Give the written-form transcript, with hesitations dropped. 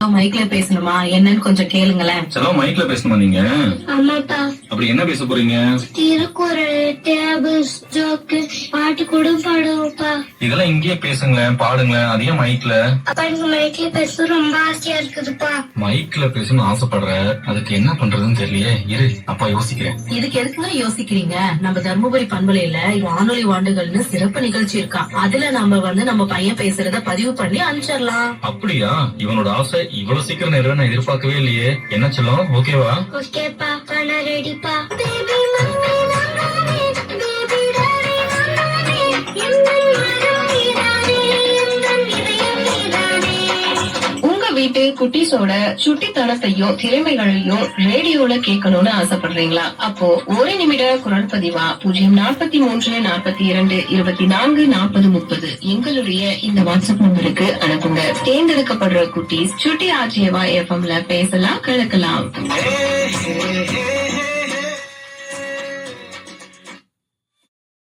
மைக்ல பேசணுமா என்னன்னு கொஞ்சம் கேளுங்களேன். செல்லம் மைக்ல பேசணுமா நீங்க? ஆமாப்பா. அப்படி என்ன பேச போறீங்க? திருக்குறள், டேபிள்ஸ், ஜோக்கு, பாட்டு கூட பாடுவோம்ப்பா. இதெல்லாம் இங்கேயே பேசுங்களேன், பாடுங்களேன். அது ஏன் மைக்ல? அப்பா எனக்கு மைக்ல பேச ரொம்ப ஆசையா இருக்குதுப்பா. மைக்ல பேசணும்னு ஆசைப்படுற, அதுக்கு என்ன பண்றதுன்னு தெரியலையே. இரு, அப்பா யோசிக்கிறேன். இதுக்கு எதுக்குங்க யோசிக்கிறீங்க? நம்ம தர்மபுரி பண்பலையில வானொலி வாண்டுகள்னு சிறப்பு நிகழ்ச்சி இருக்கான். அதுல நம்ம பையன் பேசுறத பதிவு பண்ணி அனுப்பிச்சிடலாம். அப்படியா? இவனோட ஆசை இவ்வளவு சீக்கிரம் நிறைவேற நான் எதிர்பார்க்கவே இல்லையே. என்ன செல்லம், ஓகேவா? ஓகேப்பா, நான் ரெடிப்பா. வீட்டு குட்டீஸோட சுட்டித்தனத்தையும் திறமைகளையும் ரேடியோல கேட்கணும்னு ஆசைப்படுறீங்களா? அப்போ ஒரு நிமிட குரல் பதிவா 043 42 24 40 30 எங்களுடைய இந்த வாட்ஸ்அப் நம்பருக்கு அனுப்புங்க. தேர்ந்தெடுக்கப்படுற குட்டீஸ் சுட்டி ஆர்ஜேவா எஃப்எம்ல பேசலாம், கலக்கலாம்.